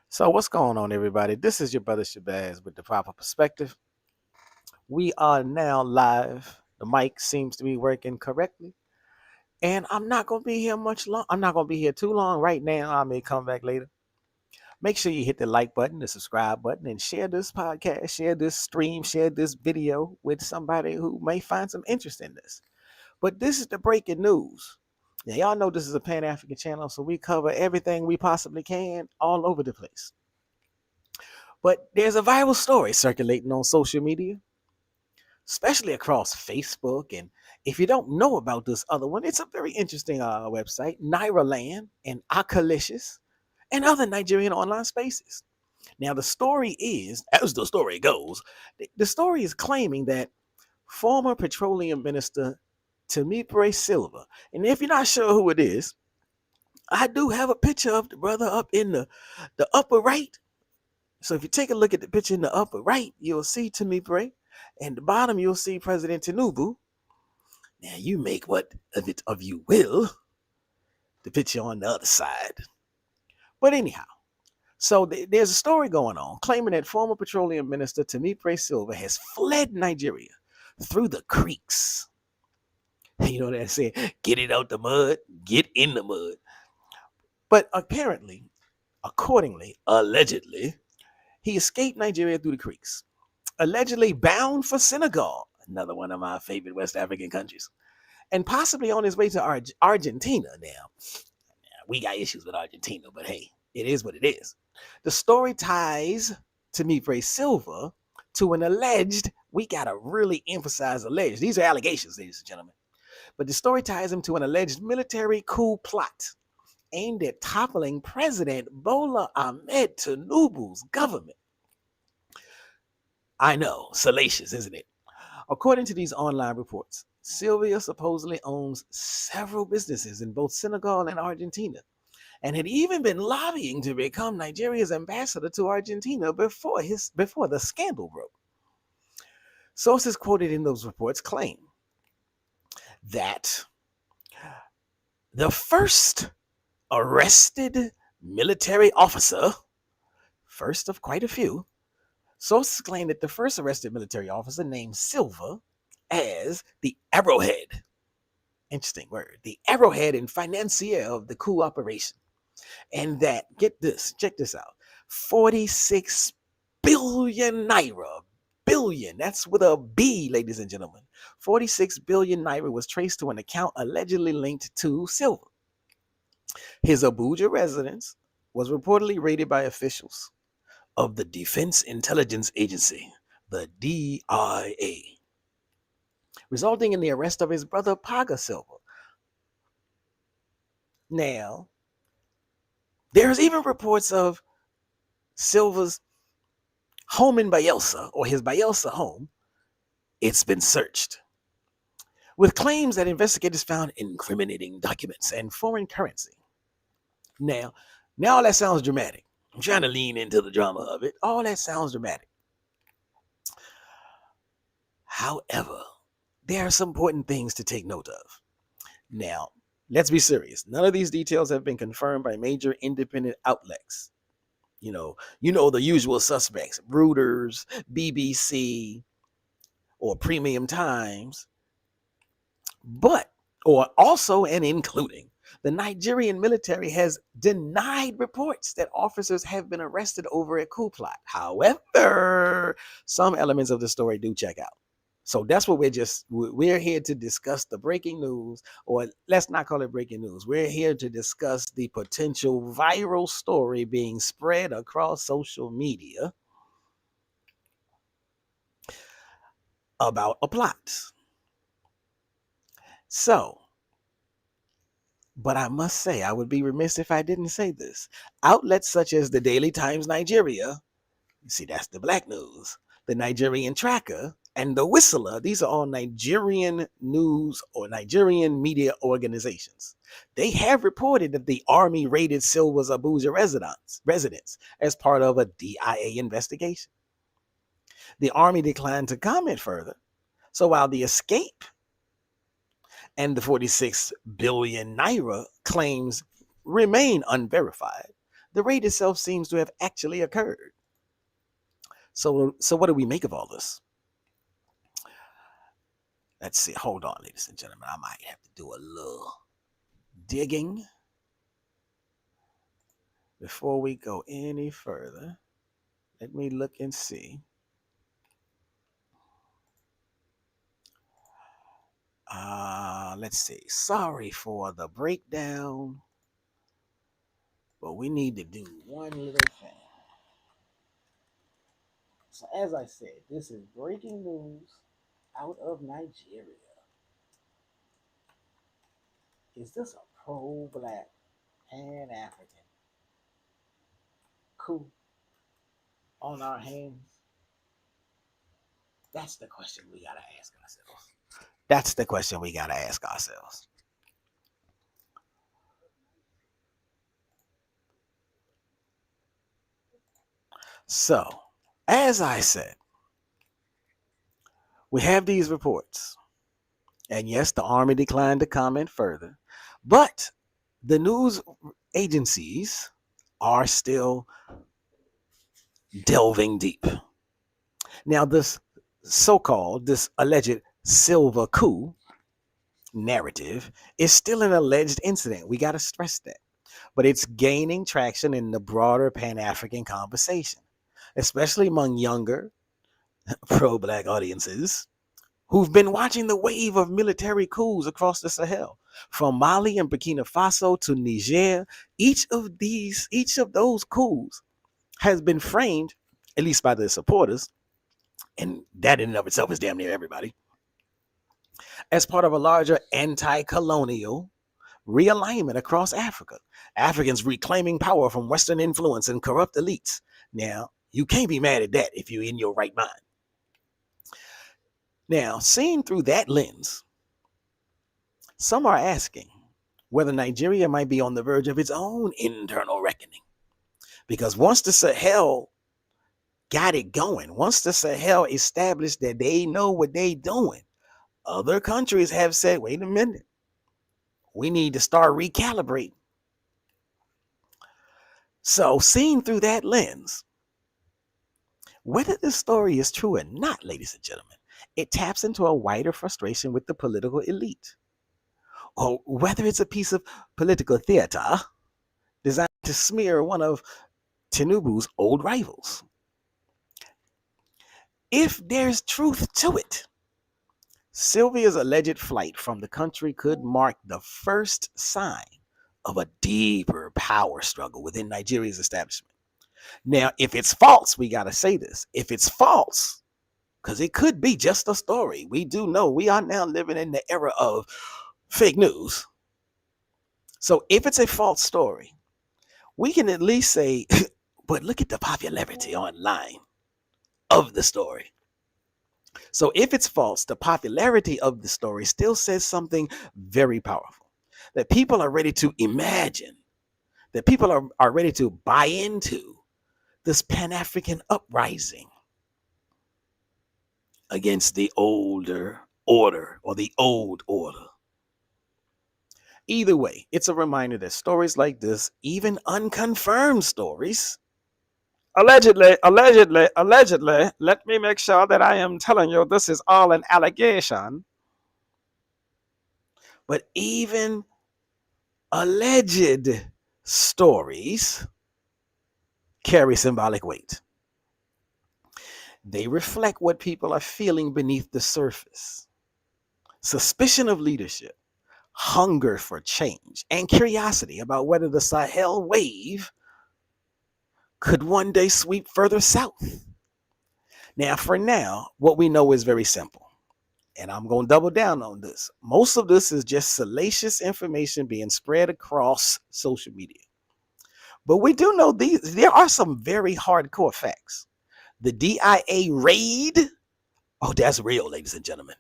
So what's going on, everybody? This is your brother Shabazz with the proper perspective. We are now live. The mic seems to be working correctly, and I'm not gonna be here much long. I'm not gonna be here too long right now. I may come back later. Make sure you hit the like button, the subscribe button, and share this podcast, share this stream, share this video with somebody who may find some interest in this. But this is the breaking news. Now, y'all know this is a Pan African channel, so we cover everything we possibly can all over the place. But there's a viral story circulating on social media, especially across Facebook. And if you don't know about this other one, it's a very interesting website, Nairaland and Akalicious and other Nigerian online spaces. Now, the story is, as the story goes, the story is claiming that former Petroleum Minister Timipre Sylva, and if you're not sure who it is, I do have a picture of the brother up in the upper right. So if you take a look at the picture in the upper right, you'll see Timipre, and the bottom you'll see President Tinubu. Now you make what of it of you will. The picture on the other side. But anyhow, so there's a story going on claiming that former Petroleum Minister Timipre Sylva has fled Nigeria through the creeks. You know what I'm saying? Get it out the mud, get in the mud. But apparently, accordingly, allegedly, he escaped Nigeria through the creeks, allegedly bound for Senegal, another one of my favorite West African countries, and possibly on his way to Argentina. Now, we got issues with Argentina, but hey, it is what it is. The story ties Timipre Sylva to an alleged, we got to really emphasize alleged. These are allegations, ladies and gentlemen. But the story ties him to an alleged military coup plot aimed at toppling President Bola Ahmed Tinubu's government. I know, salacious, isn't it? According to these online reports, Sylvia supposedly owns several businesses in both Senegal and Argentina, and had even been lobbying to become Nigeria's ambassador to Argentina before the scandal broke. Sources quoted in those reports claim that the first arrested military officer, first of quite a few, sources claim that the first arrested military officer named Sylva as the arrowhead. Interesting word. The arrowhead and financier of the coup operation. And that, get this, check this out, 46 billion naira. Billion, that's with a B, ladies and gentlemen. 46 billion naira was traced to an account allegedly linked to Sylva. His Abuja residence was reportedly raided by officials of the Defense Intelligence Agency, the DIA, resulting in the arrest of his brother Paga Sylva. Now, there's even reports of Sylva's home in Bayelsa, or his Bayelsa home. It's been searched, with claims that investigators found incriminating documents and foreign currency. Now all that sounds dramatic. I'm trying to lean into the drama of it. All that sounds dramatic. However, there are some important things to take note of. Now, let's be serious. None of these details have been confirmed by major independent outlets. You know the usual suspects, Reuters, BBC, or Premium Times. But, or also and including, the Nigerian military has denied reports that officers have been arrested over a coup plot. However, some elements of the story do check out. So that's what we're here to discuss the breaking news, or let's not call it breaking news. We're here to discuss the potential viral story being spread across social media about a plot. So, but I must say, I would be remiss if I didn't say this. Outlets such as the Daily Times Nigeria, you see, that's the black news, the Nigerian Tracker, and the Whistler, these are all Nigerian news or Nigerian media organizations. They have reported that the army raided Sylva's Abuja residence as part of a DIA investigation. The army declined to comment further. So while the escape and the 46 billion naira claims remain unverified, the raid itself seems to have actually occurred. So what do we make of all this? Let's see. Hold on, ladies and gentlemen. I might have to do a little digging before we go any further. Let me look and see. Let's see. Sorry for the breakdown, but we need to do one little thing. So as I said, this is breaking news out of Nigeria. Is this a pro-black Pan-African coup on our hands? That's the question we gotta ask ourselves. That's the question we gotta ask ourselves. So, as I said, we have these reports. And yes, the army declined to comment further. But the news agencies are still delving deep. Now, this alleged Sylva coup narrative is still an alleged incident. We got to stress that. But it's gaining traction in the broader Pan-African conversation, especially among younger pro-black audiences who've been watching the wave of military coups across the Sahel, from Mali and Burkina Faso to Niger. Each of those coups has been framed, at least by their supporters, and that in and of itself is damn near everybody, as part of a larger anti-colonial realignment across Africa. Africans reclaiming power from Western influence and corrupt elites. Now, you can't be mad at that if you're in your right mind. Now, seen through that lens, some are asking whether Nigeria might be on the verge of its own internal reckoning. Because once the Sahel got it going, once the Sahel established that they know what they're doing, other countries have said, wait a minute, we need to start recalibrating. So, seen through that lens, whether this story is true or not, ladies and gentlemen, it taps into a wider frustration with the political elite. Or whether it's a piece of political theater designed to smear one of Tinubu's old rivals. If there's truth to it, Sylvia's alleged flight from the country could mark the first sign of a deeper power struggle within Nigeria's establishment. Now, if it's false, we got to say this. If it's false, because it could be just a story. We do know we are now living in the era of fake news. So if it's a false story, we can at least say, but look at the popularity online of the story. So if it's false, the popularity of the story still says something very powerful. That people are ready to imagine, that people are ready to buy into this Pan-African uprising against the older order or the old order. Either way, it's a reminder that stories like this, even unconfirmed stories, allegedly, let me make sure that I am telling you this is all an allegation, but even alleged stories carry symbolic weight. They reflect what people are feeling beneath the surface. Suspicion of leadership, hunger for change, and curiosity about whether the Sahel wave could one day sweep further south. Now, for now, what we know is very simple. And I'm going to double down on this. Most of this is just salacious information being spread across social media. But we do know there are some very hardcore facts. The DIA raid, oh, that's real, ladies and gentlemen.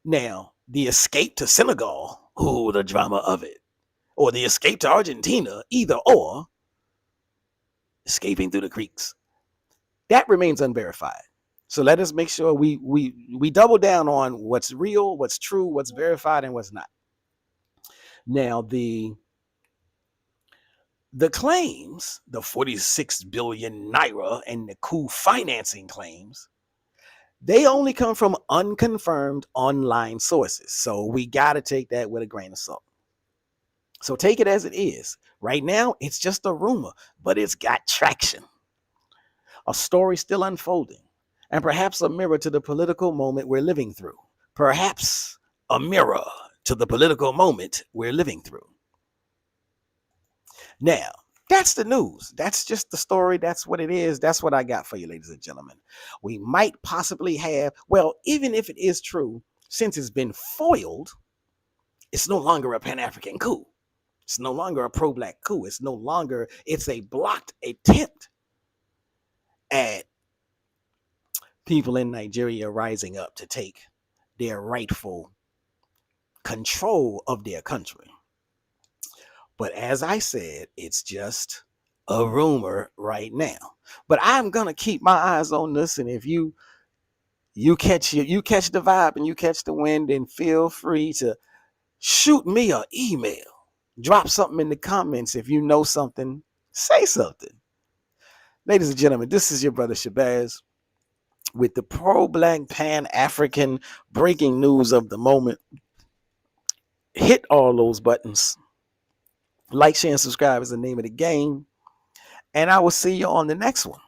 Now, the escape to Senegal, oh, the drama of it. Or the escape to Argentina, either or, escaping through the creeks. That remains unverified. So let us make sure we double down on what's real, what's true, what's verified, and what's not. Now, the The claims, the 46 billion naira and the coup financing claims, they only come from unconfirmed online sources. So we got to take that with a grain of salt. So take it as it is. Right now, it's just a rumor, but it's got traction. A story still unfolding, and perhaps a mirror to the political moment we're living through. Perhaps a mirror to the political moment we're living through. Now, that's the news. That's just the story. That's what it is. That's what I got for you, ladies and gentlemen. We might possibly have, well, even if it is true, since it's been foiled, it's no longer a Pan-African coup. It's no longer a pro-black coup. It's a blocked attempt at people in Nigeria rising up to take their rightful control of their country. But as I said, it's just a rumor right now. But I'm gonna keep my eyes on this, and if you catch the vibe and you catch the wind, then feel free to shoot me an email. Drop something in the comments. If you know something, say something. Ladies and gentlemen, this is your brother Shabazz with the pro-black Pan-African breaking news of the moment. Hit all those buttons. Like, share, and subscribe is the name of the game. And I will see you on the next one.